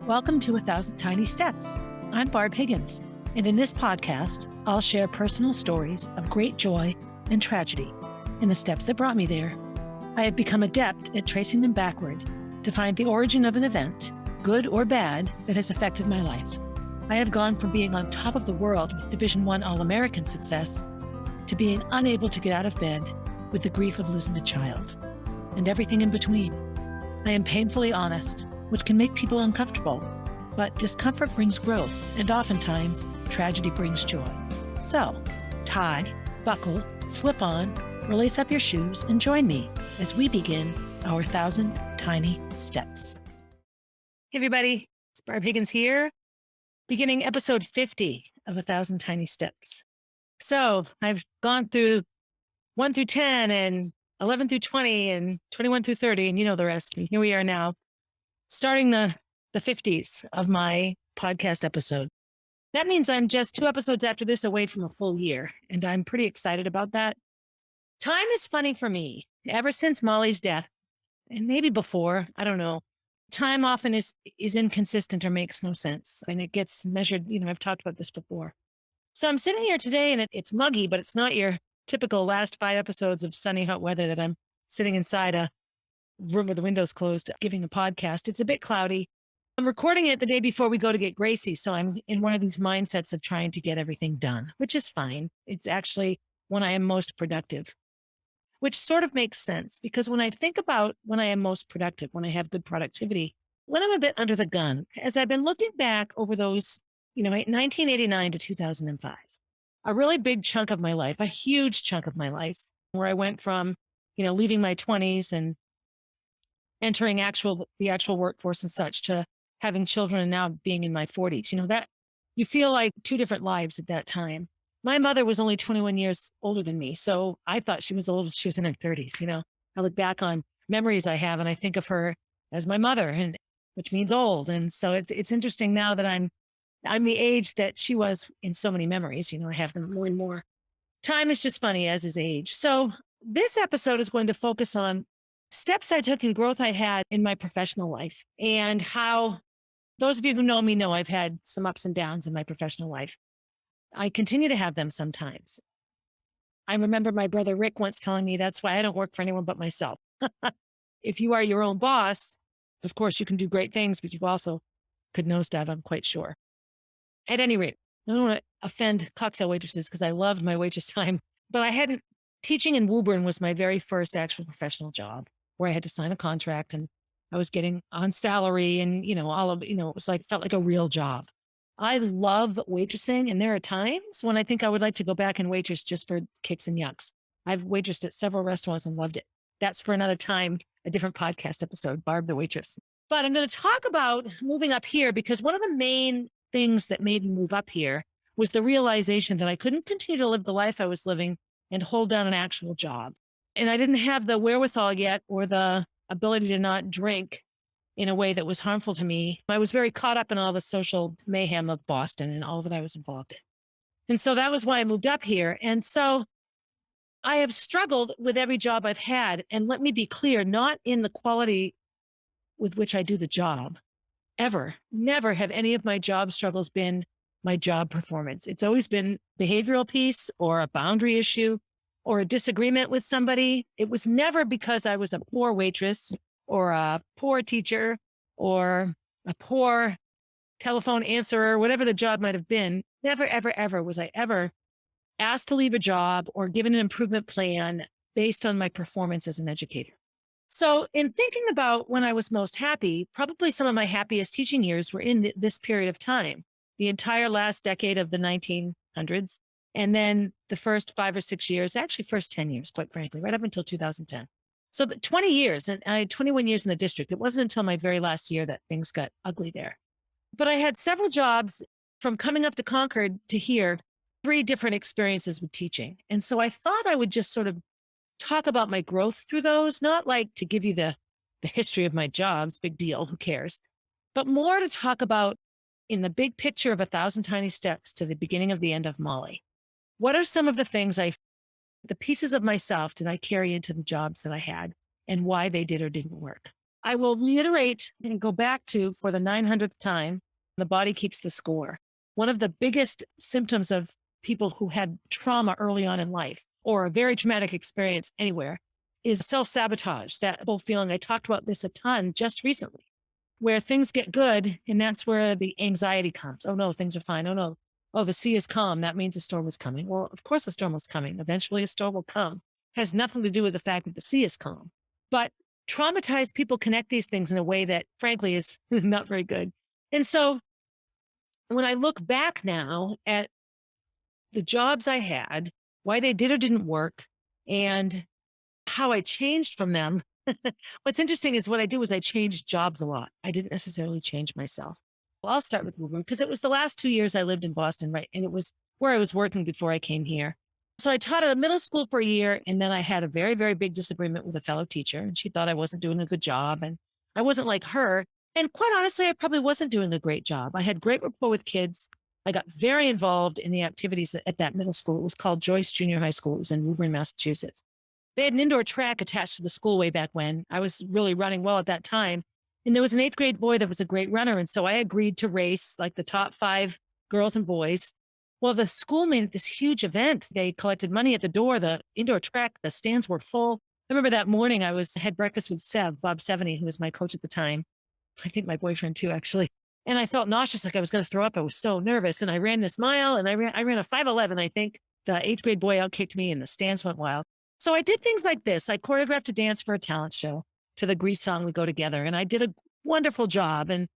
Welcome to 1,000 Tiny Steps. I'm Barb Higgins, and in this podcast, I'll share personal stories of great joy and tragedy and the steps that brought me there. I have become adept at tracing them backward to find the origin of an event, good or bad, that has affected my life. I have gone from being on top of the world with Division I All-American success to being unable to get out of bed with the grief of losing a child, and everything in between. I am painfully honest, which can make people uncomfortable, but discomfort brings growth, and oftentimes tragedy brings joy. So, tie, buckle, slip on, or lace up your shoes and join me as we begin our 1,000 Tiny Steps. Hey everybody, it's Barb Higgins here, beginning episode 50 of 1,000 Tiny Steps. So I've gone through 1 through 10 and 11 through 20 and 21 through 30, and you know the rest. And here we are now, starting the 50s of my podcast episode. That means I'm just 2 episodes after this away from a full year, and I'm pretty excited about that. Time is funny for me. Ever since Molly's death, and maybe before, I don't know, time often is inconsistent or makes no sense, and it gets measured. I've talked about this before. So I'm sitting here today, and it's muggy, but it's not your typical last 5 episodes of sunny, hot weather that I'm sitting inside a room with the windows closed giving a podcast. It's a bit cloudy. I'm recording it the day before we go to get Gracie, so I'm in one of these mindsets of trying to get everything done, which is fine. It's actually when I am most productive, which sort of makes sense because when I think about when I am most productive, when I have good productivity, when I'm a bit under the gun, as I've been looking back over those 1989 to 2005, a really big chunk of my life, a huge chunk of my life, where I went from, leaving my 20s and entering the actual workforce and such to having children and now being in my 40s. That you feel like 2 different lives at that time. My mother was only 21 years older than me, so I thought she was old. She was in her 30s. I look back on memories I have and I think of her as my mother, and which means old. And so it's interesting now that I'm the age that she was in so many memories. I have them more and more. Time is just funny, as is age. So this episode is going to focus on steps I took and growth I had in my professional life, and how those of you who know me know I've had some ups and downs in my professional life. I continue to have them sometimes. I remember my brother Rick once telling me that's why I don't work for anyone but myself. If you are your own boss, of course you can do great things, but you also could nosedive, I'm quite sure. At any rate, I don't want to offend cocktail waitresses because I loved my waitress time, but teaching in Woburn was my very first actual professional job where I had to sign a contract and I was getting on salary and, it was felt like a real job. I love waitressing, and there are times when I think I would like to go back and waitress just for kicks and yucks. I've waitressed at several restaurants and loved it. That's for another time, a different podcast episode, Barb the Waitress. But I'm going to talk about moving up here because one of the main things that made me move up here was the realization that I couldn't continue to live the life I was living and hold down an actual job. And I didn't have the wherewithal yet or the ability to not drink in a way that was harmful to me. I was very caught up in all the social mayhem of Boston and all that I was involved in. And so that was why I moved up here. And so I have struggled with every job I've had. And let me be clear, not in the quality with which I do the job. Ever. Never have any of my job struggles been my job performance. It's always been behavioral piece or a boundary issue or a disagreement with somebody. It was never because I was a poor waitress or a poor teacher or a poor telephone answerer, whatever the job might have been. Never, ever, ever was I ever asked to leave a job or given an improvement plan based on my performance as an educator. So in thinking about when I was most happy, probably some of my happiest teaching years were in this period of time, the entire last decade of the 1900s, and then the first 5 or 6 years, actually first 10 years, quite frankly, right up until 2010. So 20 years, and I had 21 years in the district. It wasn't until my very last year that things got ugly there. But I had several jobs from coming up to Concord to here, 3 different experiences with teaching. And so I thought I would just sort of talk about my growth through those, not like to give you the history of my jobs, big deal, who cares, but more to talk about in the big picture of 1,000 Tiny Steps to the beginning of the end of Molly. What are some of the things the pieces of myself did I carry into the jobs that I had and why they did or didn't work? I will reiterate and go back to for the 900th time, the body keeps the score. One of the biggest symptoms of people who had trauma early on in life or a very traumatic experience anywhere is self-sabotage, that whole feeling. I talked about this a ton just recently, where things get good and that's where the anxiety comes. Oh no, things are fine. Oh no. Oh, the sea is calm. That means a storm is coming. Well, of course a storm was coming. Eventually a storm will come. Has nothing to do with the fact that the sea is calm. But traumatized people connect these things in a way that frankly is not very good. And so when I look back now at the jobs I had, why they did or didn't work, and how I changed from them. What's interesting is what I did was I changed jobs a lot. I didn't necessarily change myself. Well, I'll start with Woburn because it was the last 2 years I lived in Boston, right? And it was where I was working before I came here. So I taught at a middle school for a year, and then I had a very, very big disagreement with a fellow teacher, and she thought I wasn't doing a good job, and I wasn't like her. And quite honestly, I probably wasn't doing a great job. I had great rapport with kids. I got very involved in the activities at that middle school. It was called Joyce Junior High School. It was in Woburn, Massachusetts. They had an indoor track attached to the school way back when. I was really running well at that time. And there was an 8th grade boy that was a great runner. And so I agreed to race like the top 5 girls and boys. Well, the school made this huge event. They collected money at the door, the indoor track, the stands were full. I remember that morning had breakfast with Bob Seveny, who was my coach at the time. I think my boyfriend too, actually. And I felt nauseous, like I was going to throw up. I was so nervous. And I ran this mile and I ran a 5:11. I think the 8th grade boy outkicked me and the stands went wild. So I did things like this. I choreographed a dance for a talent show to the Grease song We Go Together. And I did a wonderful job and,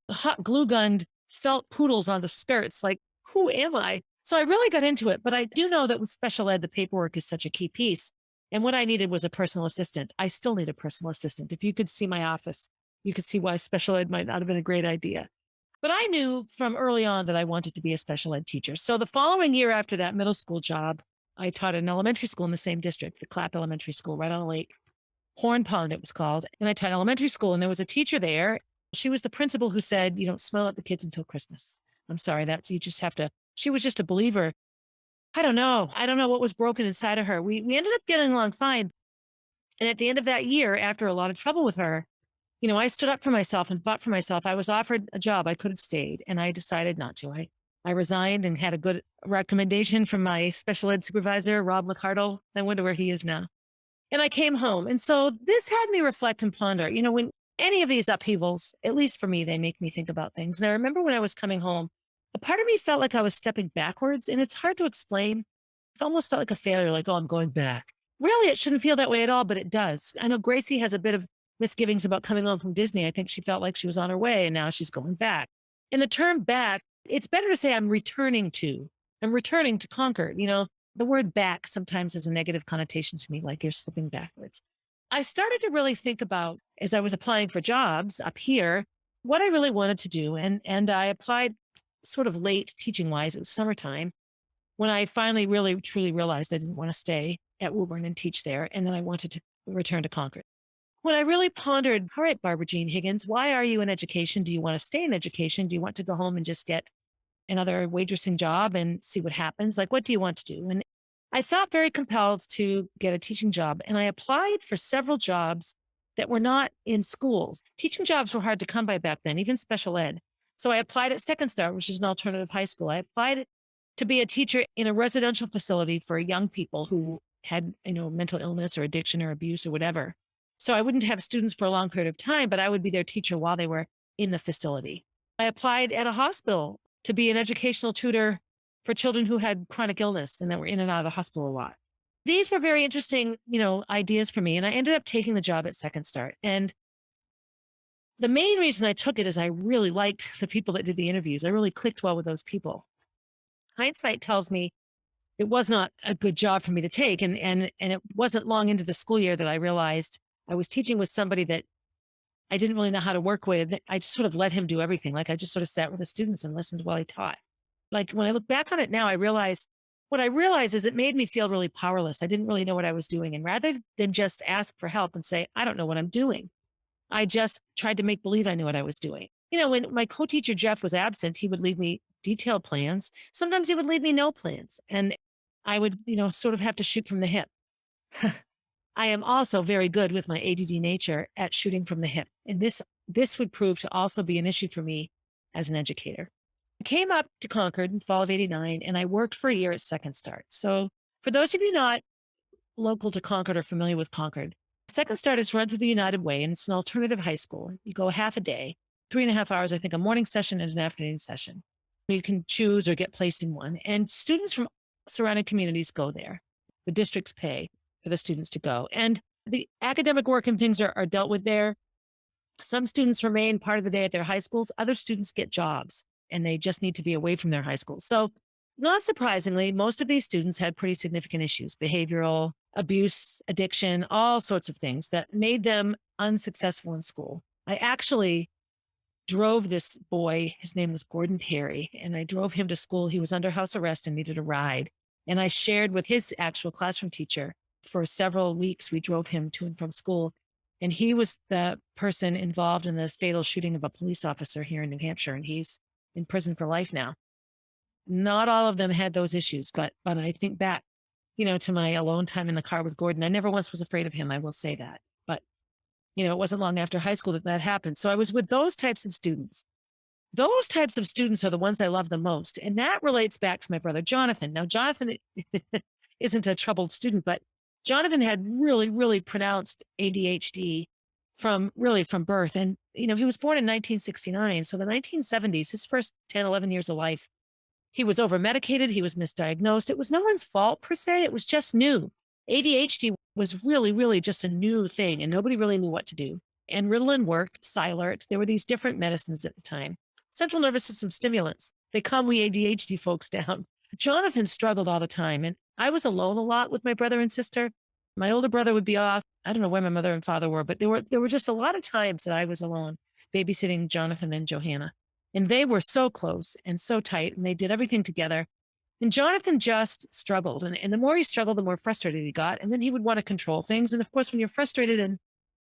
hot glue gunned felt poodles on the skirts. Like, who am I? So I really got into it. But I do know that with special ed, the paperwork is such a key piece. And what I needed was a personal assistant. I still need a personal assistant. If you could see my office, you could see why special ed might not have been a great idea. But I knew from early on that I wanted to be a special ed teacher. So the following year after that middle school job, I taught an elementary school in the same district, the Clapp Elementary School right on the lake, Horn Pond it was called. And I taught elementary school and there was a teacher there. She was the principal who said, you don't smell at the kids until Christmas. I'm sorry, you just have to, she was just a believer. I don't know. I don't know what was broken inside of her. We ended up getting along fine. And at the end of that year, after a lot of trouble with her, I stood up for myself and fought for myself. I was offered a job. I could have stayed and I decided not to. I resigned and had a good recommendation from my special ed supervisor, Rob McCardle. I wonder where he is now. And I came home. And so this had me reflect and ponder, when any of these upheavals, at least for me, they make me think about things. And I remember when I was coming home, a part of me felt like I was stepping backwards and it's hard to explain. It almost felt like a failure, like, oh, I'm going back. Really, it shouldn't feel that way at all, but it does. I know Gracie has a bit of misgivings about coming home from Disney. I think she felt like she was on her way and now she's going back. And the term back, it's better to say I'm returning to Concord. The word back sometimes has a negative connotation to me, like you're slipping backwards. I started to really think about, as I was applying for jobs up here, what I really wanted to do. And I applied sort of late teaching wise. It was summertime when I finally really, truly realized I didn't want to stay at Woburn and teach there. And then I wanted to return to Concord. When I really pondered, all right, Barbara Jean Higgins, why are you in education? Do you want to stay in education? Do you want to go home and just get another waitressing job and see what happens? Like, what do you want to do? And I felt very compelled to get a teaching job. And I applied for several jobs that were not in schools. Teaching jobs were hard to come by back then, even special ed. So I applied at Second Start, which is an alternative high school. I applied to be a teacher in a residential facility for young people who had, mental illness or addiction or abuse or whatever. So I wouldn't have students for a long period of time, but I would be their teacher while they were in the facility. I applied at a hospital to be an educational tutor for children who had chronic illness and that were in and out of the hospital a lot. These were very interesting, ideas for me. And I ended up taking the job at Second Start. And the main reason I took it is I really liked the people that did the interviews. I really clicked well with those people. Hindsight tells me it was not a good job for me to take. And it wasn't long into the school year that I realized I was teaching with somebody that I didn't really know how to work with. I just sort of let him do everything. Like I just sort of sat with the students and listened while he taught. Like when I look back on it now, what I realized is it made me feel really powerless. I didn't really know what I was doing. And rather than just ask for help and say, I don't know what I'm doing, I just tried to make believe I knew what I was doing. When my co-teacher Jeff was absent, he would leave me detailed plans. Sometimes he would leave me no plans. And I would, sort of have to shoot from the hip. I am also very good with my ADD nature at shooting from the hip. And this would prove to also be an issue for me as an educator. I came up to Concord in fall of 89 and I worked for a year at Second Start. So for those of you not local to Concord or familiar with Concord, Second Start is run through the United Way and it's an alternative high school. You go half a day, 3.5 hours, I think, a morning session and an afternoon session. You can choose or get placed in one. And students from surrounding communities go there. The districts pay for the students to go. And the academic work and things are dealt with there. Some students remain part of the day at their high schools. Other students get jobs and they just need to be away from their high schools. So not surprisingly, most of these students had pretty significant issues, behavioral, abuse, addiction, all sorts of things that made them unsuccessful in school. I actually drove this boy, his name was Gordon Perry, and I drove him to school. He was under house arrest and needed a ride. And I shared with his actual classroom teacher for several weeks. We drove him to and from school. And he was the person involved in the fatal shooting of a police officer here in New Hampshire. And he's in prison for life now. Not all of them had those issues, but I think back, to my alone time in the car with Gordon. I never once was afraid of him. I will say that. But, it wasn't long after high school that happened. So I was with those types of students. Those types of students are the ones I love the most. And that relates back to my brother, Jonathan. Now, Jonathan isn't a troubled student, but Jonathan had really, really pronounced ADHD from birth. And, he was born in 1969. So the 1970s, his first 10, 11 years of life, he was over medicated. He was misdiagnosed. It was no one's fault per se. It was just new. ADHD was really, really just a new thing and nobody really knew what to do. And Ritalin worked, Silert. There were these different medicines at the time. Central nervous system stimulants. They calm we ADHD folks down. Jonathan struggled all the time. And I was alone a lot with my brother and sister. My older brother would be off. I don't know where my mother and father were, but there were just a lot of times that I was alone babysitting Jonathan and Johanna. And they were so close and so tight and they did everything together. And Jonathan just struggled. And the more he struggled, the more frustrated he got. And then he would want to control things. And of course, when you're frustrated and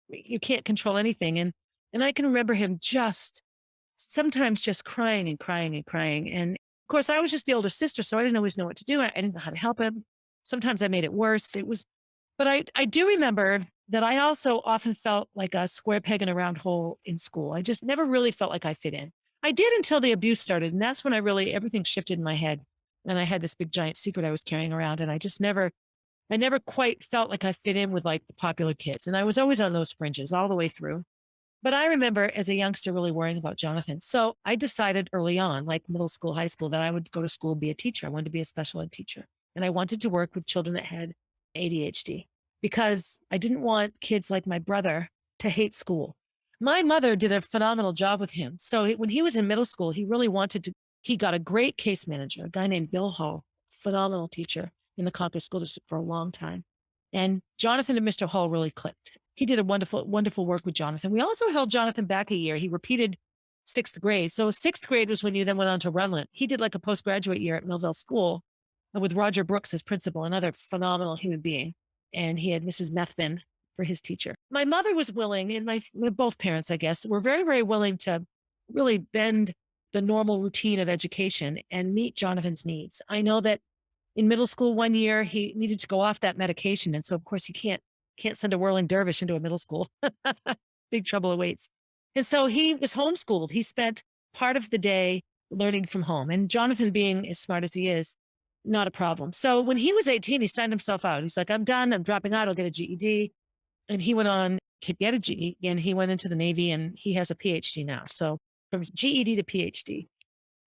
you can't control anything. And I can remember him sometimes just crying and crying and crying. And of course, I was just the older sister, so I didn't always know what to do. I didn't know how to help him. Sometimes I made it worse. But I do remember that I also often felt like a square peg in a round hole in school. I just never really felt like I fit in. I did until the abuse started. And that's when everything shifted in my head. And I had this big giant secret I was carrying around. And I never quite felt like I fit in with like the popular kids. And I was always on those fringes all the way through. But I remember as a youngster really worrying about Jonathan. So I decided early on, like middle school, high school, that I would go to school and be a teacher. I wanted to be a special ed teacher. And I wanted to work with children that had ADHD because I didn't want kids like my brother to hate school. My mother did a phenomenal job with him. So when he was in middle school, he really he got a great case manager, a guy named Bill Hull, phenomenal teacher in the Concord School District for a long time. And Jonathan and Mr. Hull really clicked. He did a wonderful, wonderful work with Jonathan. We also held Jonathan back a year. He repeated sixth grade. So sixth grade was when you then went on to Runlet. He did like a postgraduate year at Millville School with Roger Brooks as principal, another phenomenal human being. And he had Mrs. Methvin for his teacher. My mother was willing, and both parents, I guess, were very, very willing to really bend the normal routine of education and meet Jonathan's needs. I know that in middle school one year, he needed to go off that medication. And so, of course, you can't send a whirling dervish into a middle school. Big trouble awaits. And so he was homeschooled. He spent part of the day learning from home. And Jonathan, being as smart as he is, not a problem. So when he was 18, he signed himself out. He's like, I'm done. I'm dropping out. I'll get a GED. And he went on to get a GED and he went into the Navy and he has a PhD now. So from GED to PhD.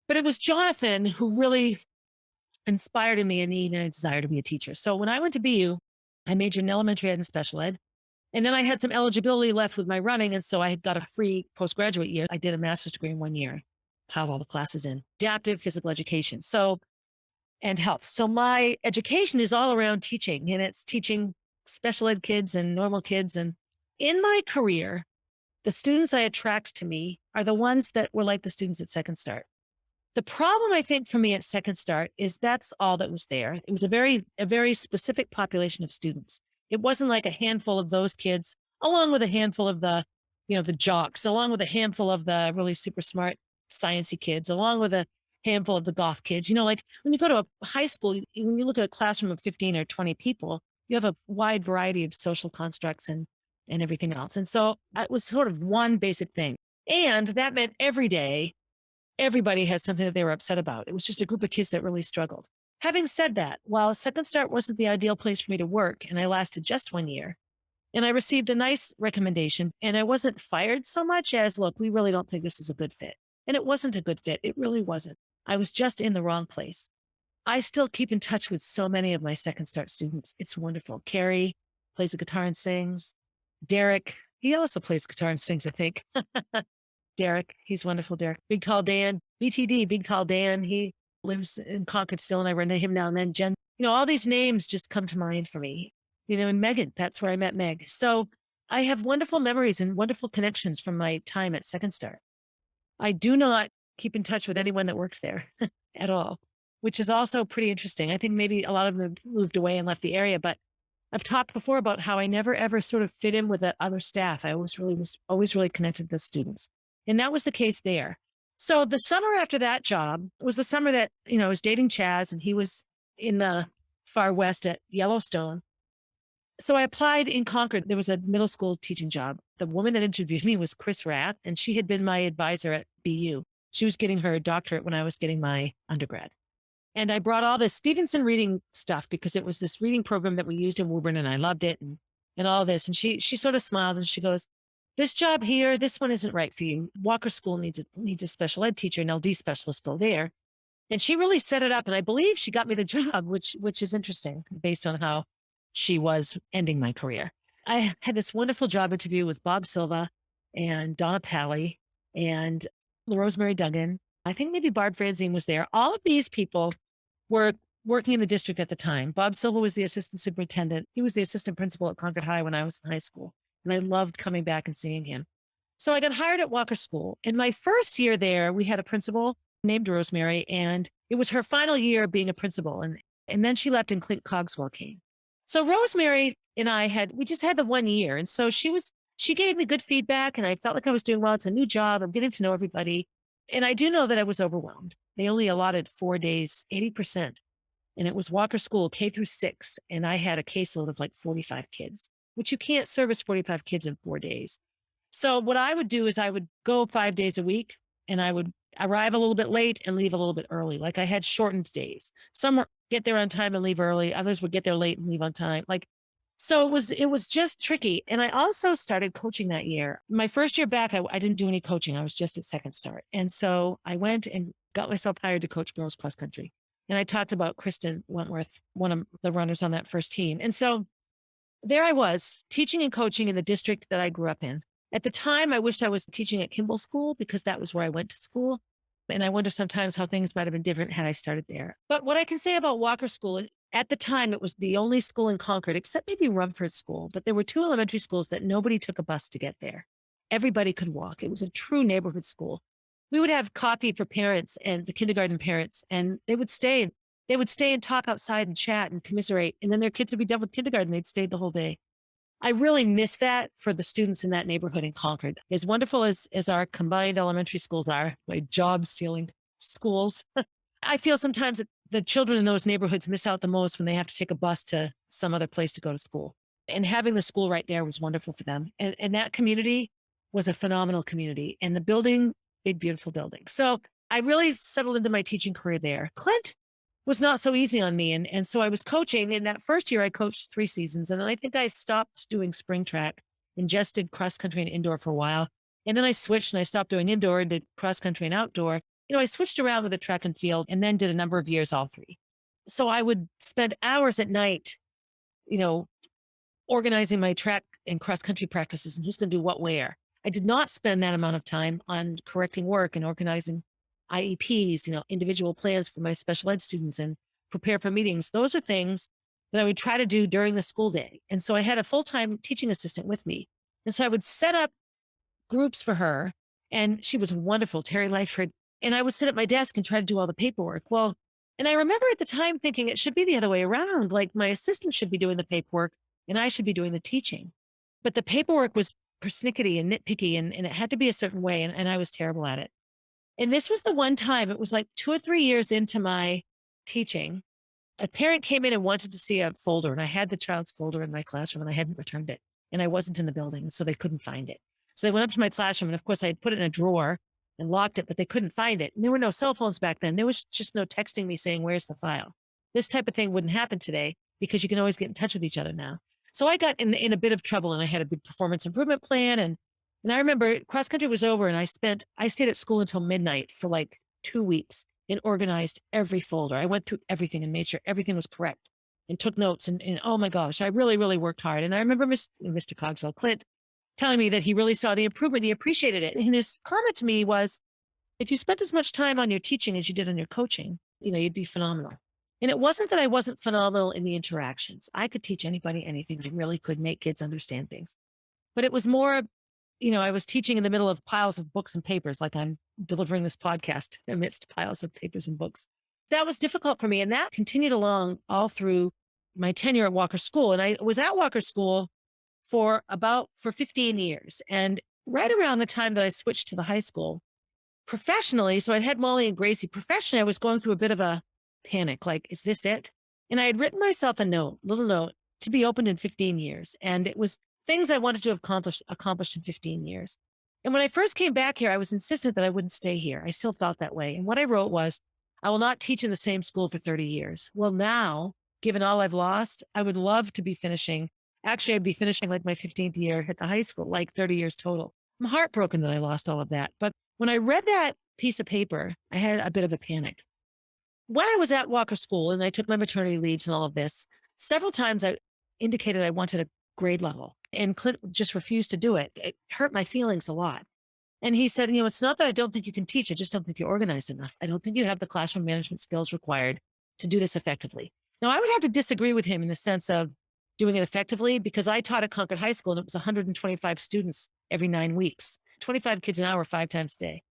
But it was Jonathan who really inspired in me a need and a desire to be a teacher. So when I went to BU, I majored in elementary ed and special ed. And then I had some eligibility left with my running. And so I got a free postgraduate year. I did a master's degree in 1 year, piled all the classes in, adaptive physical education. And health. So my education is all around teaching, and it's teaching special ed kids and normal kids. And in my career, the students I attract to me are the ones that were like the students at Second Start. The problem, I think, for me at Second Start is that's all that was there. It was a very specific population of students. It wasn't like a handful of those kids, along with a handful of the jocks, along with a handful of the really super smart sciencey kids, along with a handful of the goth kids. Like when you go to a high school, when you look at a classroom of 15 or 20 people, you have a wide variety of social constructs and everything else. And so it was sort of one basic thing. And that meant every day, everybody has something that they were upset about. It was just a group of kids that really struggled. Having said that, while Second Start wasn't the ideal place for me to work, and I lasted just 1 year, and I received a nice recommendation, and I wasn't fired so much as, look, we really don't think this is a good fit. And it wasn't a good fit. It really wasn't. I was just in the wrong place. I still keep in touch with so many of my Second Start students. It's wonderful. Carrie plays the guitar and sings. Derek, he also plays guitar and sings, I think. Derek, he's wonderful, Derek. Big Tall Dan, BTD, Big Tall Dan, he lives in Concord still, and I run into him now and then. Jen, all these names just come to mind for me. And Megan, that's where I met Meg. So I have wonderful memories and wonderful connections from my time at Second Start. I do not keep in touch with anyone that worked there at all, which is also pretty interesting. I think maybe a lot of them moved away and left the area, but I've talked before about how I never ever sort of fit in with the other staff. I was always really connected to the students. And that was the case there. So the summer after that job was the summer that, I was dating Chaz, and he was in the far west at Yellowstone. So I applied in Concord. There was a middle school teaching job. The woman that interviewed me was Chris Rath, and she had been my advisor at BU. She was getting her doctorate when I was getting my undergrad. And I brought all this Stevenson reading stuff because it was this reading program that we used in Woburn, and I loved it and all this. And she sort of smiled and she goes, this job here, this one isn't right for you. Walker School needs a special ed teacher, an LD specialist go there. And she really set it up. And I believe she got me the job, which is interesting based on how she was ending my career. I had this wonderful job interview with Bob Silva and Donna Pally and Rosemary Duggan. I think maybe Barb Franzine was there. All of these people were working in the district at the time. Bob Silva was the assistant superintendent. He was the assistant principal at Concord High when I was in high school. And I loved coming back and seeing him. So I got hired at Walker School. In my first year there, we had a principal named Rosemary, and it was her final year being a principal. And then she left and Clint Cogswell came. So Rosemary and we just had the 1 year. And so she gave me good feedback, and I felt like I was doing well. It's a new job. I'm getting to know everybody. And I do know that I was overwhelmed. They only allotted 4 days, 80%. And it was Walker School, K through 6. And I had a caseload of like 45 kids, which you can't service 45 kids in 4 days. So what I would do is I would go 5 days a week, and I would arrive a little bit late and leave a little bit early. Like I had shortened days. Some would get there on time and leave early. Others would get there late and leave on time. So it was just tricky. And I also started coaching that year. My first year back, I didn't do any coaching. I was just at Second Start. And so I went and got myself hired to coach girls cross country. And I talked about Kristen Wentworth, one of the runners on that first team. And so there I was teaching and coaching in the district that I grew up in. At the time, I wished I was teaching at Kimball School because that was where I went to school. And I wonder sometimes how things might have been different had I started there. But what I can say about Walker School, at the time, it was the only school in Concord, except maybe Rumford School. But there were 2 elementary schools that nobody took a bus to get there. Everybody could walk. It was a true neighborhood school. We would have coffee for parents and the kindergarten parents, and they would stay and talk outside and chat and commiserate. And then their kids would be done with kindergarten. They'd stayed the whole day. I really miss that for the students in that neighborhood in Concord. As wonderful as our combined elementary schools are, like job stealing schools, I feel sometimes that the children in those neighborhoods miss out the most when they have to take a bus to some other place to go to school. And having the school right there was wonderful for them. And that community was a phenomenal community. And the building, big, beautiful building. So I really settled into my teaching career there. Clint was not so easy on me. And so I was coaching. In that first year, I coached 3 seasons. And then I think I stopped doing spring track and just did cross country and indoor for a while. And then I switched and I stopped doing indoor and did cross country and outdoor. I switched around with the track and field and then did a number of years, all 3. So I would spend hours at night, organizing my track and cross country practices and who's going to do what where. I did not spend that amount of time on correcting work and organizing IEPs, individual plans for my special ed students and prepare for meetings. Those are things that I would try to do during the school day. And so I had a full-time teaching assistant with me. And so I would set up groups for her, and she was wonderful, Terry Lightford. And I would sit at my desk and try to do all the paperwork. Well, and I remember at the time thinking it should be the other way around. Like my assistant should be doing the paperwork and I should be doing the teaching. But the paperwork was persnickety and nitpicky and it had to be a certain way. And I was terrible at it. And this was the one time, it was like 2 or 3 years into my teaching. A parent came in and wanted to see a folder, and I had the child's folder in my classroom and I hadn't returned it, and I wasn't in the building, so they couldn't find it. So they went up to my classroom, and of course I had put it in a drawer and locked it, but they couldn't find it. And there were no cell phones back then. There was just no texting me saying, where's the file? This type of thing wouldn't happen today because you can always get in touch with each other now. So I got in a bit of trouble, and I had a big performance improvement plan. And I remember cross country was over, and I stayed at school until midnight for like 2 weeks and organized every folder. I went through everything and made sure everything was correct and took notes. And oh my gosh, I really, really worked hard. And I remember Mr. Cogswell, Clint, telling me that he really saw the improvement. He appreciated it. And his comment to me was, if you spent as much time on your teaching as you did on your coaching, you'd be phenomenal. And it wasn't that I wasn't phenomenal in the interactions. I could teach anybody anything. I really could make kids understand things. But it was more, I was teaching in the middle of piles of books and papers, like I'm delivering this podcast amidst piles of papers and books. That was difficult for me. And that continued along all through my tenure at Walker School. And I was at Walker School for 15 years. And right around the time that I switched to the high school, professionally, so I'd had Molly and Gracie. Professionally, I was going through a bit of a panic, like, is this it? And I had written myself a little note to be opened in 15 years. And it was things I wanted to have accomplished in 15 years. And when I first came back here, I was insistent that I wouldn't stay here. I still felt that way. And what I wrote was, I will not teach in the same school for 30 years. Well, now, given all I've lost, I would love to be finishing. Actually, I'd be finishing like my 15th year at the high school, like 30 years total. I'm heartbroken that I lost all of that. But when I read that piece of paper, I had a bit of a panic. When I was at Walker School and I took my maternity leaves and all of this, several times I indicated I wanted a grade level, and Clint just refused to do it. It hurt my feelings a lot. And he said, it's not that I don't think you can teach. I just don't think you're organized enough. I don't think you have the classroom management skills required to do this effectively. Now, I would have to disagree with him in the sense of doing it effectively, because I taught at Concord High School and it was 125 students every 9 weeks, 25 kids an hour, 5 times a day.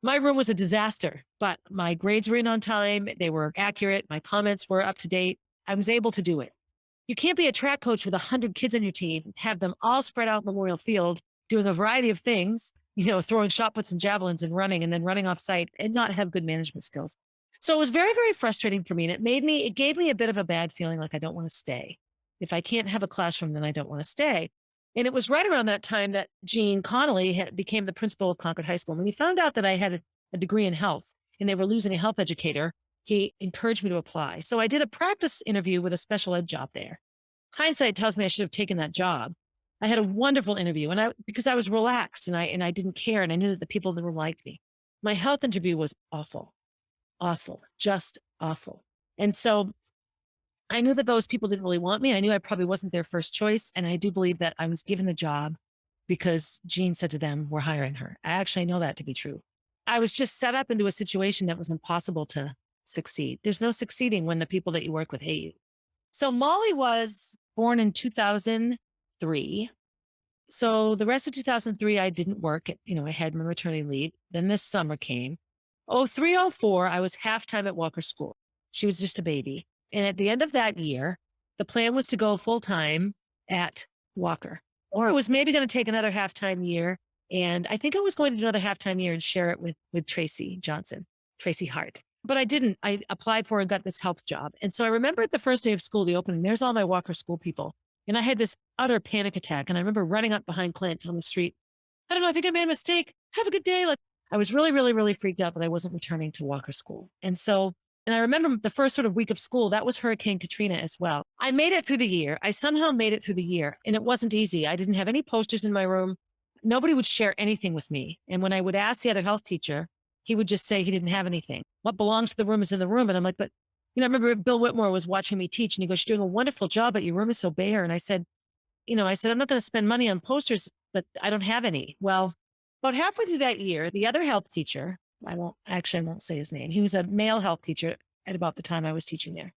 My room was a disaster, but my grades were in on time. They were accurate. My comments were up to date. I was able to do it. You can't be a track coach with 100 kids on your team, have them all spread out Memorial Field, doing a variety of things, throwing shot puts and javelins and then running off site, and not have good management skills. So it was very, very frustrating for me. And it gave me a bit of a bad feeling, like I don't want to stay. If I can't have a classroom, then I don't want to stay. And it was right around that time that Gene Connolly became the principal of Concord High School. When he found out that I had a degree in health and they were losing a health educator, he encouraged me to apply. So I did a practice interview with a special ed job there. Hindsight tells me I should have taken that job. I had a wonderful interview, because I was relaxed and I didn't care, and I knew that the people in the room liked me. My health interview was awful, just awful. And so I knew that those people didn't really want me. I knew I probably wasn't their first choice. And I do believe that I was given the job because Jean said to them, we're hiring her. I actually know that to be true. I was just set up into a situation that was impossible to succeed. There's no succeeding when the people that you work with hate you. So Molly was born in 2003. So the rest of 2003, I didn't work. I had my maternity leave. Then this summer came. 0304, I was half-time at Walker School. She was just a baby. And at the end of that year, the plan was to go full-time at Walker. Or it was maybe going to take another half-time year. And I think I was going to do another half-time year and share it with Tracy Hart. But I didn't. I applied for and got this health job. And so I remember the first day of school, the opening, there's all my Walker School people. And I had this utter panic attack. And I remember running up behind Clint on the street. I don't know, I think I made a mistake. Have a good day. I was really, really, really freaked out that I wasn't returning to Walker School. And I remember the first sort of week of school, that was Hurricane Katrina as well. I made it through the year. I somehow made it through the year, and it wasn't easy. I didn't have any posters in my room. Nobody would share anything with me. And when I would ask the other health teacher, he would just say he didn't have anything. What belongs to the room is in the room. And I'm like, but, I remember Bill Whitmore was watching me teach, and he goes, you're doing a wonderful job, but your room is so bare. And I said, I'm not going to spend money on posters, but I don't have any. Well, about halfway through that year, the other health teacher, I won't say his name. He was a male health teacher at about the time I was teaching there,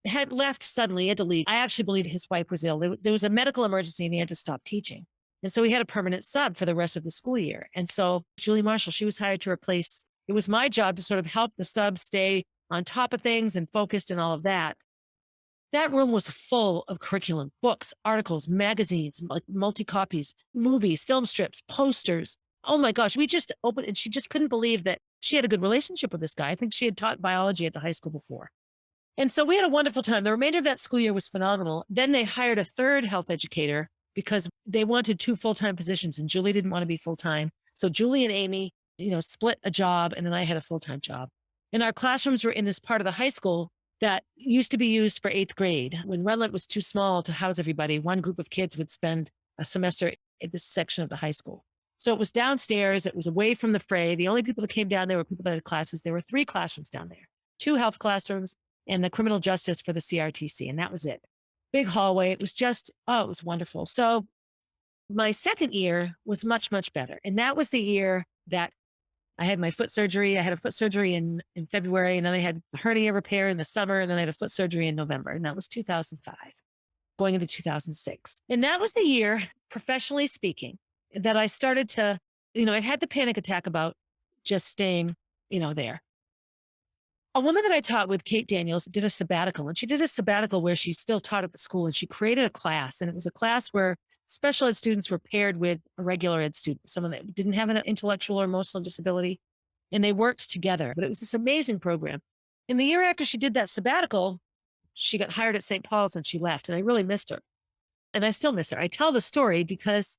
had left suddenly, had to leave. I actually believe his wife was ill. There was a medical emergency and he had to stop teaching. And so he had a permanent sub for the rest of the school year. And so Julie Marshall, she was hired to replace, it was my job to sort of help the sub stay on top of things and focused and all of that. That room was full of curriculum, books, articles, magazines, multi-copies, movies, film strips, posters. Oh my gosh, we just opened, and she just couldn't believe that she had a good relationship with this guy. I think she had taught biology at the high school before. And so we had a wonderful time. The remainder of that school year was phenomenal. Then they hired a third health educator because they wanted two full-time positions and Julie didn't want to be full-time. So Julie and Amy, split a job and then I had a full-time job. And our classrooms were in this part of the high school that used to be used for 8th grade. When Redlet was too small to house everybody, one group of kids would spend a semester at this section of the high school. So it was downstairs. It was away from the fray. The only people that came down there were people that had classes. There were 3 classrooms down there, 2 health classrooms and the criminal justice for the CRTC. And that was it. Big hallway. It was just, it was wonderful. So my second year was much, much better. And that was the year that I had my foot surgery. I had a foot surgery in February, and then I had a hernia repair in the summer, and then I had a foot surgery in November. And that was 2005, going into 2006. And that was the year, professionally speaking, that I started to, I had the panic attack about just staying, there. A woman that I taught with, Kate Daniels, did a sabbatical, and she did a sabbatical where she still taught at the school, and she created a class, and it was a class where special ed students were paired with a regular ed student, someone that didn't have an intellectual or emotional disability, and they worked together. But it was this amazing program. And the year after she did that sabbatical, she got hired at St. Paul's and she left, and I really missed her. And I still miss her. I tell the story because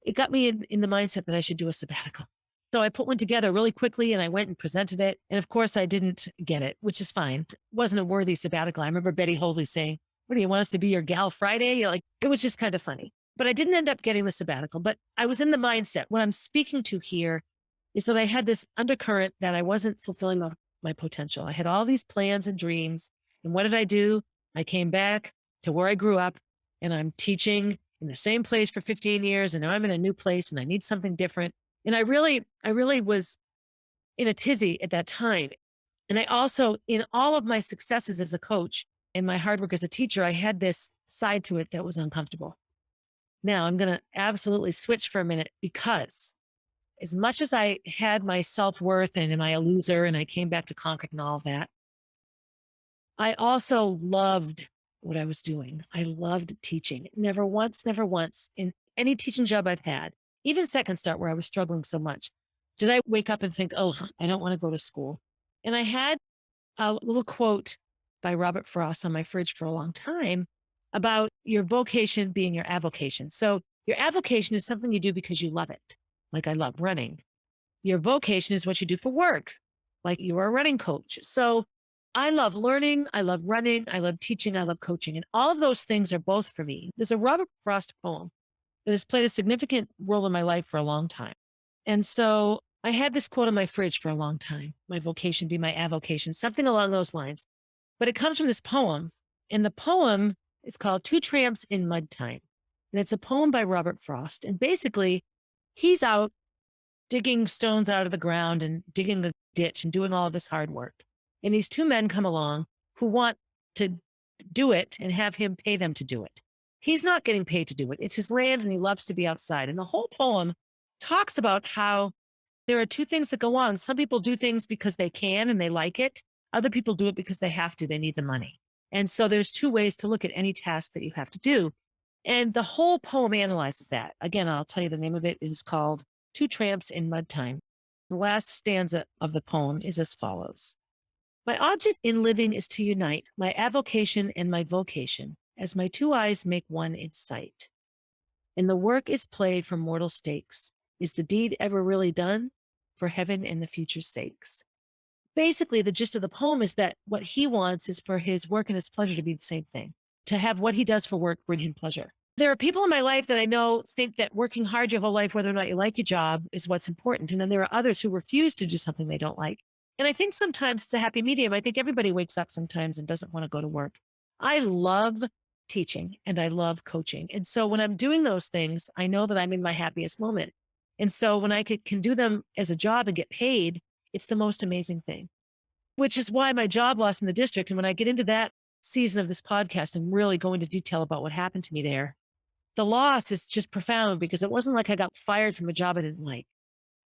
it got me in the mindset that I should do a sabbatical. So I put one together really quickly and I went and presented it. And of course I didn't get it, which is fine. It wasn't a worthy sabbatical. I remember Betty Holdley saying, "What do you want us to be, your gal Friday?" It was just kind of funny. But I didn't end up getting the sabbatical, but I was in the mindset. What I'm speaking to here is that I had this undercurrent that I wasn't fulfilling my potential. I had all these plans and dreams. And what did I do? I came back to where I grew up and I'm teaching in the same place for 15 years. And now I'm in a new place and I need something different. And I really was in a tizzy at that time. And I also, in all of my successes as a coach and my hard work as a teacher, I had this side to it that was uncomfortable. Now I'm going to absolutely switch for a minute because as much as I had my self-worth and am I a loser and I came back to Concord and all of that, I also loved what I was doing. I loved teaching. Never once in any teaching job I've had, even Second Start where I was struggling so much, did I wake up and think, oh, I don't want to go to school. And I had a little quote by Robert Frost on my fridge for a long time about your vocation being your avocation. So your avocation is something you do because you love it. Like I love running. Your vocation is what you do for work. Like you are a running coach. So I love learning. I love running. I love teaching. I love coaching. And all of those things are both for me. There's a Robert Frost poem that has played a significant role in my life for a long time. And so I had this quote on my fridge for a long time. My vocation be my avocation, something along those lines. But it comes from this poem. And the poem is called Two Tramps in Mud Time. And it's a poem by Robert Frost. And basically, he's out digging stones out of the ground and digging the ditch and doing all of this hard work. And these 2 men come along who want to do it and have him pay them to do it. He's not getting paid to do it. It's his land and he loves to be outside. And the whole poem talks about how there are 2 things that go on. Some people do things because they can and they like it. Other people do it because they have to. They need the money. And so there's 2 ways to look at any task that you have to do. And the whole poem analyzes that. Again, I'll tell you the name of it. It is called Two Tramps in Mud Time. The last stanza of the poem is as follows. My object in living is to unite my avocation and my vocation, as my 2 eyes make one in sight. And the work is played for mortal stakes. Is the deed ever really done? For heaven and the future's sakes. Basically, the gist of the poem is that what he wants is for his work and his pleasure to be the same thing, to have what he does for work bring him pleasure. There are people in my life that I know think that working hard your whole life, whether or not you like your job, is what's important. And then there are others who refuse to do something they don't like. And I think sometimes it's a happy medium. I think everybody wakes up sometimes and doesn't want to go to work. I love teaching and I love coaching. And so when I'm doing those things, I know that I'm in my happiest moment. And so when I can do them as a job and get paid, it's the most amazing thing, which is why my job loss in the district. And when I get into that season of this podcast and really go into detail about what happened to me there, the loss is just profound because it wasn't like I got fired from a job I didn't like.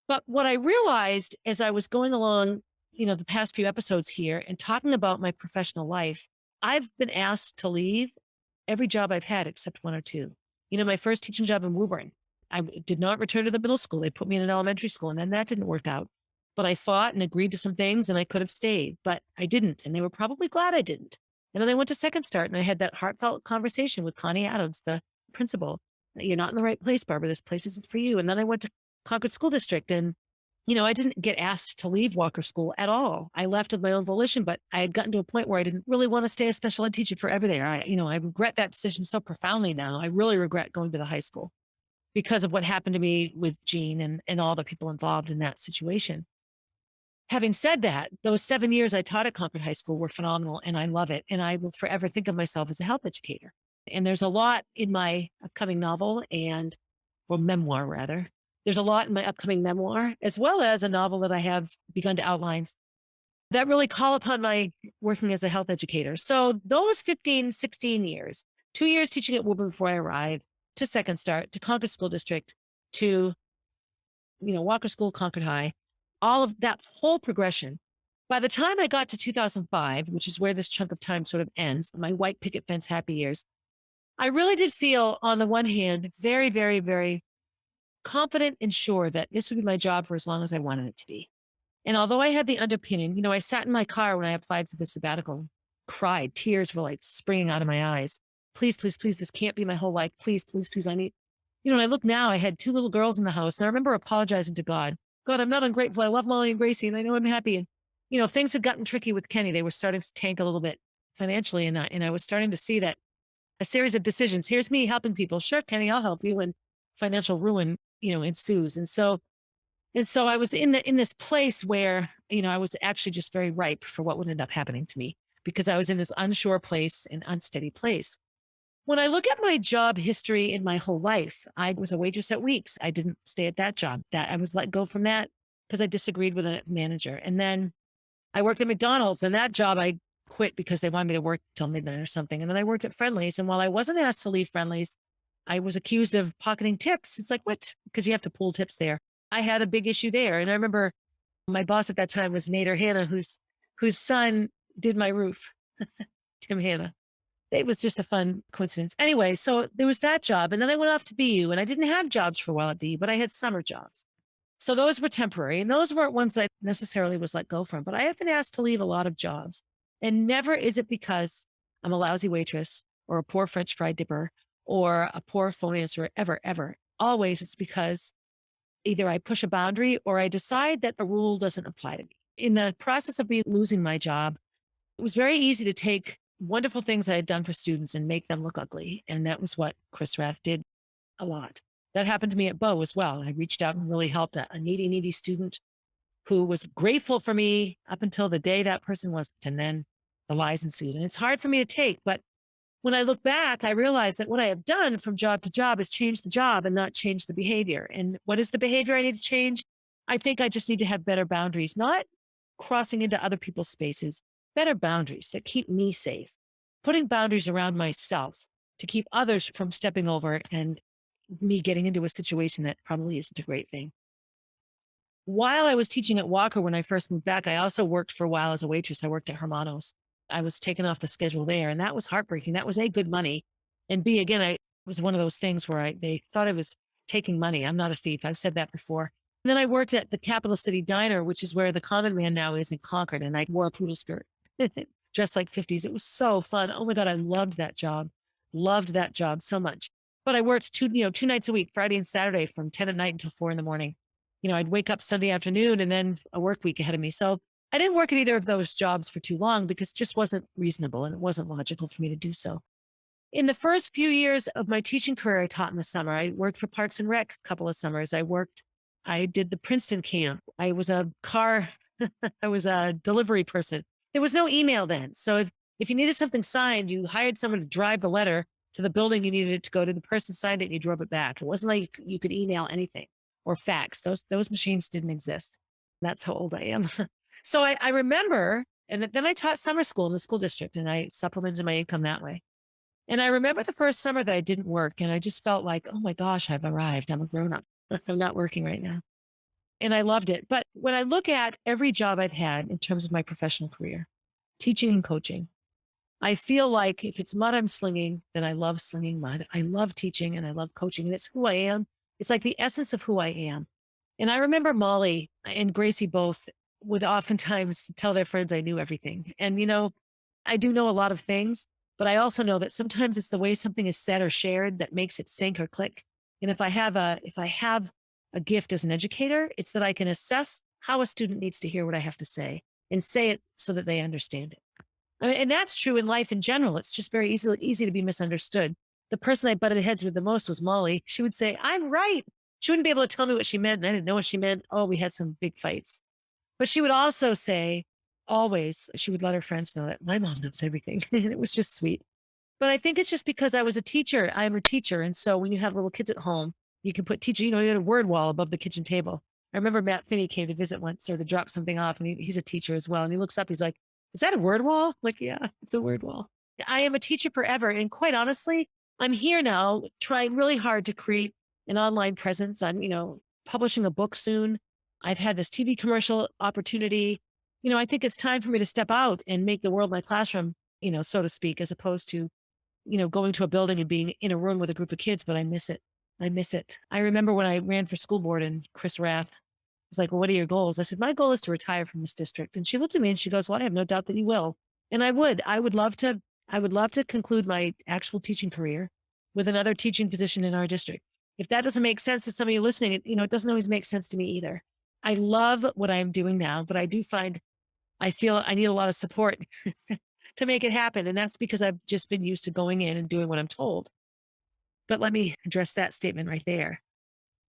But what I realized as I was going along, the past few episodes here and talking about my professional life, I've been asked to leave every job I've had except 1 or 2. My first teaching job in Woburn, I did not return to the middle school. They put me in an elementary school and then that didn't work out. But I fought and agreed to some things and I could have stayed, but I didn't. And they were probably glad I didn't. And then I went to Second Start and I had that heartfelt conversation with Connie Adams, the principal. You're not in the right place, Barbara. This place isn't for you. And then I went to Concord School District and I didn't get asked to leave Walker School at all. I left of my own volition, but I had gotten to a point where I didn't really want to stay a special ed teacher forever there. I regret that decision so profoundly now. I really regret going to the high school because of what happened to me with Jean and all the people involved in that situation. Having said that, those 7 years I taught at Concord High School were phenomenal and I love it. And I will forever think of myself as a health educator. And there's a lot in my upcoming novel or memoir rather. There's a lot in my upcoming memoir, as well as a novel that I have begun to outline that really call upon my working as a health educator. So those 15, 16 years, 2 years teaching at Woburn before I arrived, to Second Start, to Concord School District, to Walker School, Concord High, all of that whole progression. By the time I got to 2005, which is where this chunk of time sort of ends, my white picket fence happy years, I really did feel, on the one hand, very, very, very confident and sure that this would be my job for as long as I wanted it to be. And although I had the underpinning, I sat in my car when I applied for the sabbatical, cried, tears were like springing out of my eyes. Please, please, please, this can't be my whole life. Please, please, please, I need, and I look now, I had 2 little girls in the house. And I remember apologizing to God. God, I'm not ungrateful. I love Molly and Gracie and I know I'm happy. And, things had gotten tricky with Kenny. They were starting to tank a little bit financially. And I was starting to see that a series of decisions. Here's me helping people. Sure, Kenny, I'll help you. And financial ruin, ensues. And so I was in this place where, I was actually just very ripe for what would end up happening to me because I was in this unsure place and unsteady place. When I look at my job history in my whole life, I was a waitress at Weeks. I didn't stay at that job. That I was let go from that because I disagreed with a manager. And then I worked at McDonald's, and that job I quit because they wanted me to work till midnight or something. And then I worked at Friendly's. And while I wasn't asked to leave Friendly's, I was accused of pocketing tips. It's like, what? Because you have to pull tips there. I had a big issue there. And I remember my boss at that time was Nader Hanna, whose son did my roof, Tim Hanna. It was just a fun coincidence. Anyway, so there was that job. And then I went off to BU, and I didn't have jobs for a while at BU, but I had summer jobs. So those were temporary, and those weren't ones that I necessarily was let go from. But I have been asked to leave a lot of jobs. And never is it because I'm a lousy waitress or a poor French fry dipper or a poor phone answerer, ever, ever. Always it's because either I push a boundary or I decide that a rule doesn't apply to me. In the process of me losing my job, it was very easy to take wonderful things I had done for students and make them look ugly. And that was what Chris Rath did a lot. That happened to me at Bow as well. I reached out and really helped a needy student who was grateful for me up until the day that person wasn't. And then the lies ensued. And it's hard for me to take, but when I look back, I realize that what I have done from job to job is change the job and not change the behavior. And what is the behavior I need to change? I think I just need to have better boundaries, not crossing into other people's spaces, better boundaries that keep me safe, putting boundaries around myself to keep others from stepping over and me getting into a situation that probably isn't a great thing. While I was teaching at Walker, when I first moved back, I also worked for a while as a waitress. I worked at Hermanos. I was taken off the schedule there, and that was heartbreaking. That was A, good money. And B, again, I was one of those things where they thought I was taking money. I'm not a thief. I've said that before. And then I worked at the Capital City Diner, which is where the Common Man now is in Concord. And I wore a poodle skirt, dressed like 50s. It was so fun. Oh my God, I loved that job. Loved that job so much. But I worked two nights a week, Friday and Saturday from 10 at night until 4 in the morning. I'd wake up Sunday afternoon and then a work week ahead of me. So I didn't work at either of those jobs for too long because it just wasn't reasonable and it wasn't logical for me to do so. In the first few years of my teaching career, I taught in the summer. I worked for Parks and Rec a couple of summers. I did the Princeton camp. I was a delivery person. There was no email then. So if you needed something signed, you hired someone to drive the letter to the building you needed it to go to. The person signed it and you drove it back. It wasn't like you could email anything or fax. Those machines didn't exist. That's how old I am. So I remember, and then I taught summer school in the school district and I supplemented my income that way. And I remember the first summer that I didn't work and I just felt like, oh my gosh, I've arrived. I'm a grown up. I'm not working right now. And I loved it. But when I look at every job I've had in terms of my professional career, teaching and coaching, I feel like if it's mud I'm slinging, then I love slinging mud. I love teaching and I love coaching and it's who I am. It's like the essence of who I am. And I remember Molly and Gracie both would oftentimes tell their friends I knew everything. And, I do know a lot of things, but I also know that sometimes it's the way something is said or shared that makes it sink or click. And if I have a gift as an educator, it's that I can assess how a student needs to hear what I have to say and say it so that they understand it. And that's true in life in general. It's just very easy to be misunderstood. The person I butted heads with the most was Molly. She would say, "I'm right." She wouldn't be able to tell me what she meant, and I didn't know what she meant. Oh, we had some big fights. But she would also say, always, she would let her friends know that my mom knows everything. And it was just sweet. But I think it's just because I was a teacher. I'm a teacher. And so when you have little kids at home, you can put teacher, you had a word wall above the kitchen table. I remember Matt Finney came to visit once or to drop something off, and he's a teacher as well. And he looks up, he's like, "Is that a word wall?" I'm like, "Yeah, it's a word wall." I am a teacher forever. And quite honestly, I'm here now trying really hard to create an online presence. I'm publishing a book soon. I've had this TV commercial opportunity. I think it's time for me to step out and make the world my classroom, so to speak, as opposed to going to a building and being in a room with a group of kids, but I miss it. I miss it. I remember when I ran for school board and Chris Rath was like, "Well, what are your goals?" I said, "My goal is to retire from this district." And she looked at me and she goes, "Well, I have no doubt that you will." And I would love to conclude my actual teaching career with another teaching position in our district. If that doesn't make sense to some of you listening, it doesn't always make sense to me either. I love what I'm doing now, but I feel I need a lot of support to make it happen. And that's because I've just been used to going in and doing what I'm told. But let me address that statement right there.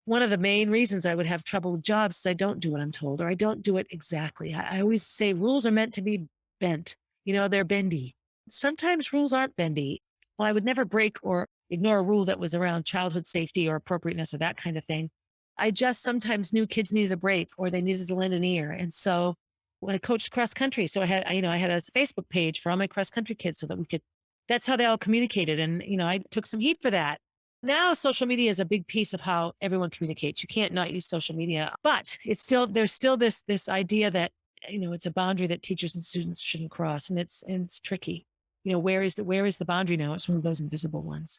One of the main reasons I would have trouble with jobs is I don't do what I'm told or I don't do it exactly. I always say rules are meant to be bent, they're bendy. Sometimes rules aren't bendy. Well, I would never break or ignore a rule that was around childhood safety or appropriateness or that kind of thing. I just sometimes knew kids needed a break or they needed to lend an ear. And so when I coached cross country, so I had a Facebook page for all my cross country kids so that that's how they all communicated. And, I took some heat for that. Now social media is a big piece of how everyone communicates. You can't not use social media, but there's still this idea that, it's a boundary that teachers and students shouldn't cross. And it's tricky. Where is the boundary now? It's one of those invisible ones.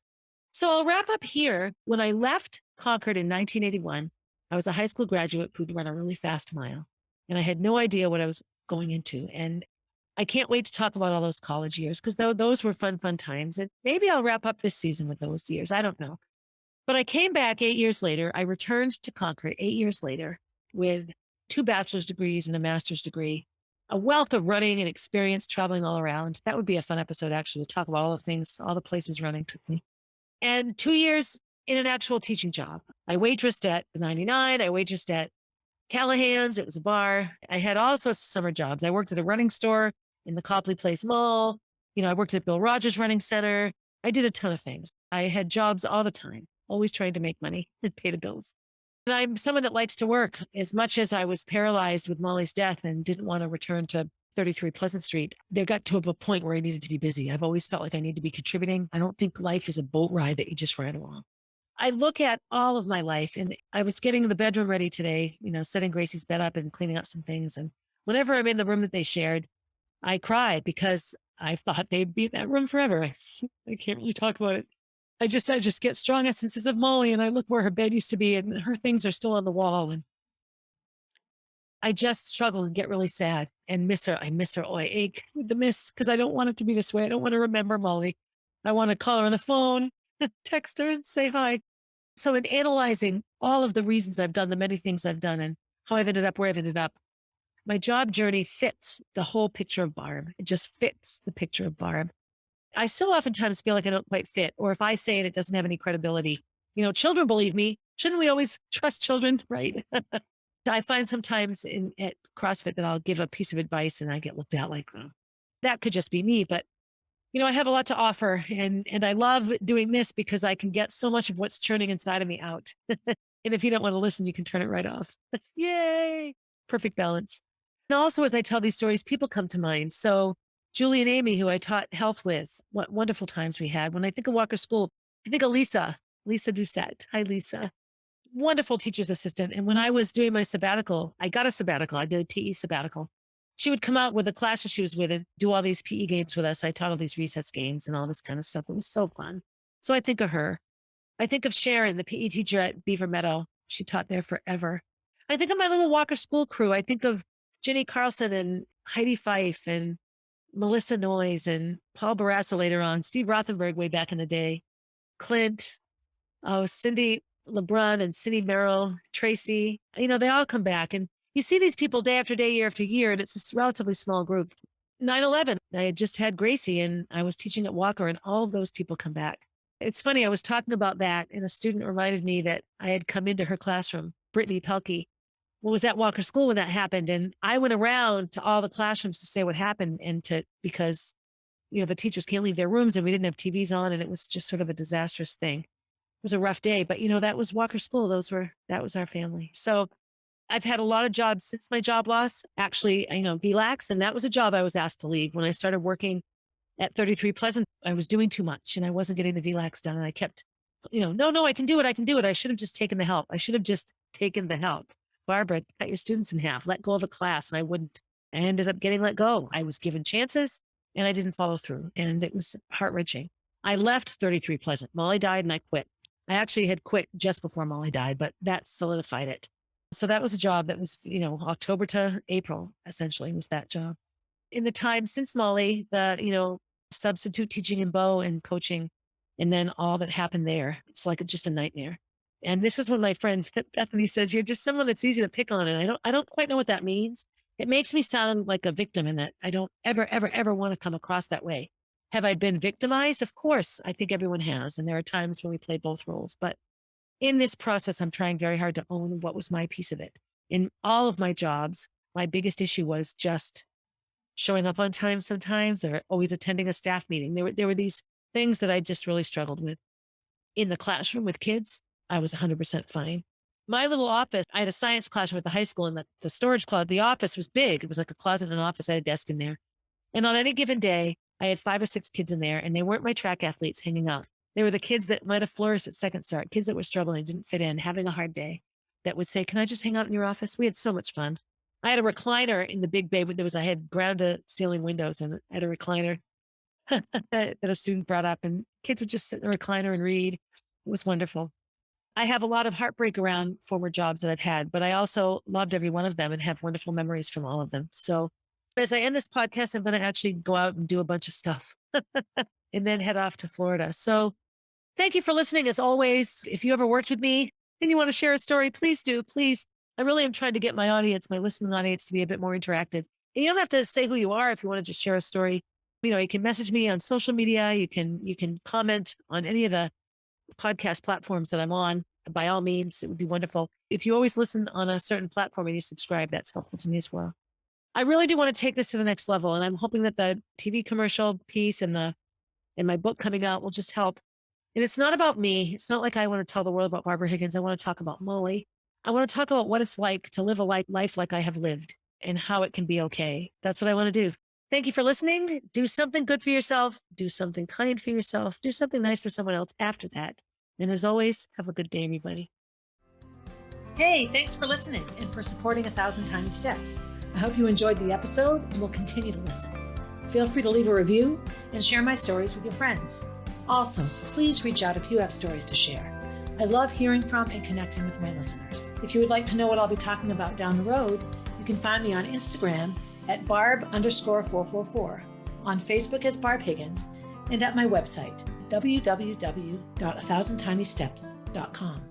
So I'll wrap up here. When I left Concord in 1981, I was a high school graduate who'd run a really fast mile, and I had no idea what I was going into. And I can't wait to talk about all those college years because those were fun, fun times. And maybe I'll wrap up this season with those years. I don't know. But I came back 8 years later. I returned to Concord 8 years later with 2 bachelor's degrees and a master's degree, a wealth of running and experience traveling all around. That would be a fun episode, actually, to talk about all the things, all the places running took me. And 2 years in an actual teaching job. I waitressed at the 99. I waitressed at Callahan's. It was a bar. I had all sorts of summer jobs. I worked at a running store in the Copley Place Mall. I worked at Bill Rogers Running Center. I did a ton of things. I had jobs all the time, always trying to make money and pay the bills. And I'm someone that likes to work. As much as I was paralyzed with Molly's death and didn't want to return to 33 Pleasant Street, there got to a point where I needed to be busy. I've always felt like I need to be contributing. I don't think life is a boat ride that you just ride along. I look at all of my life, and I was getting the bedroom ready today, setting Gracie's bed up and cleaning up some things. And whenever I'm in the room that they shared, I cry because I thought they'd be in that room forever. I can't really talk about it. I just get strong essences of Molly, and I look where her bed used to be and her things are still on the wall. And I just struggle and get really sad and miss her. I miss her. Oh, I ache with the miss because I don't want it to be this way. I don't want to remember Molly. I want to call her on the phone, text her and say hi. So in analyzing all of the reasons I've done the many things I've done and how I've ended up where I've ended up, my job journey fits the whole picture of Barb. It just fits the picture of Barb. I still oftentimes feel like I don't quite fit, or if I say it, it doesn't have any credibility. Children believe me. Shouldn't we always trust children, right? I find sometimes at CrossFit that I'll give a piece of advice and I get looked at like, "Oh, that could just be me." But I have a lot to offer, and I love doing this because I can get so much of what's churning inside of me out. And if you don't want to listen, you can turn it right off. Yay! Perfect balance. And also, as I tell these stories, people come to mind. So Julie and Amy, who I taught health with, what wonderful times we had. When I think of Walker School, I think of Lisa Doucette. Hi, Lisa. Wonderful teacher's assistant. And when I was doing my sabbatical, I got a sabbatical. I did a PE sabbatical. She would come out with the class that she was with and do all these PE games with us. I taught all these recess games and all this kind of stuff. It was so fun. So I think of her. I think of Sharon, the PE teacher at Beaver Meadow. She taught there forever. I think of my little Walker School crew. I think of Jenny Carlson and Heidi Fife and Melissa Noyes and Paul Barassa later on, Steve Rothenberg way back in the day, Clint, Cindy LeBrun and Cindy Merrill, Tracy, they all come back. And you see these people day after day, year after year, and it's a relatively small group. 9/11, I had just had Gracie and I was teaching at Walker, and all of those people come back. It's funny, I was talking about that, and a student reminded me that I had come into her classroom, Brittany Pelkey, was at Walker School when that happened. And I went around to all the classrooms to say what happened because, the teachers can't leave their rooms and we didn't have TVs on, and it was just sort of a disastrous thing. It was a rough day, but that was Walker School. That was our family. So I've had a lot of jobs since my job loss, actually, VLAX, and that was a job I was asked to leave. When I started working at 33 Pleasant, I was doing too much and I wasn't getting the VLAX done. And I kept, no, I can do it. I can do it. I should have just taken the help. Barbara, cut your students in half, let go of a class. And I wouldn't. I ended up getting let go. I was given chances and I didn't follow through. And it was heart-wrenching. I left 33 Pleasant. Molly died and I quit. I actually had quit just before Molly died, but that solidified it. So that was a job that was, October to April, essentially, was that job. In the time since Molly, substitute teaching in Bow and coaching, and then all that happened there, it's like just a nightmare. And this is when my friend Bethany says, you're just someone that's easy to pick on. And I don't quite know what that means. It makes me sound like a victim in that I don't ever want to come across that way. Have I been victimized? Of course, I think everyone has. And there are times when we play both roles. But in this process, I'm trying very hard to own what was my piece of it. In all of my jobs, my biggest issue was just showing up on time sometimes or always attending a staff meeting. There were these things that I just really struggled with. In the classroom with kids, I was 100% fine. My little office, I had a science classroom at the high school, and the storage closet, the office was big. It was like a closet and an office. I had a desk in there. And on any given day, I had 5 or 6 kids in there, and they weren't my track athletes hanging out. They were the kids that might have flourished at Second Start, kids that were struggling, didn't fit in, having a hard day, that would say, can I just hang out in your office? We had so much fun. I had a recliner in the big bay. I had ground to ceiling windows, and I had a recliner that a student brought up, and kids would just sit in the recliner and read. It was wonderful. I have a lot of heartbreak around former jobs that I've had, but I also loved every one of them and have wonderful memories from all of them. So as I end this podcast, I'm going to actually go out and do a bunch of stuff and then head off to Florida. So thank you for listening. As always, if you ever worked with me and you want to share a story, please do. Please. I really am trying to get my listening audience, to be a bit more interactive. And you don't have to say who you are if you want to just share a story. You can message me on social media. You can comment on any of the podcast platforms that I'm on. By all means, it would be wonderful. If you always listen on a certain platform and you subscribe, that's helpful to me as well. I really do want to take this to the next level. And I'm hoping that the TV commercial piece and my book coming out will just help. And it's not about me. It's not like I want to tell the world about Barbara Higgins. I want to talk about Molly. I want to talk about what it's like to live a life like I have lived and how it can be okay. That's what I want to do. Thank you for listening. Do something good for yourself. Do something kind for yourself. Do something nice for someone else after that. And as always, have a good day, everybody. Hey, thanks for listening and for supporting 1,000 Tiny Steps. I hope you enjoyed the episode and will continue to listen. Feel free to leave a review and share my stories with your friends. Also, please reach out if you have stories to share. I love hearing from and connecting with my listeners. If you would like to know what I'll be talking about down the road, you can find me on Instagram at barb_444, on Facebook as Barb Higgins, and at my website, www.1000tinysteps.com.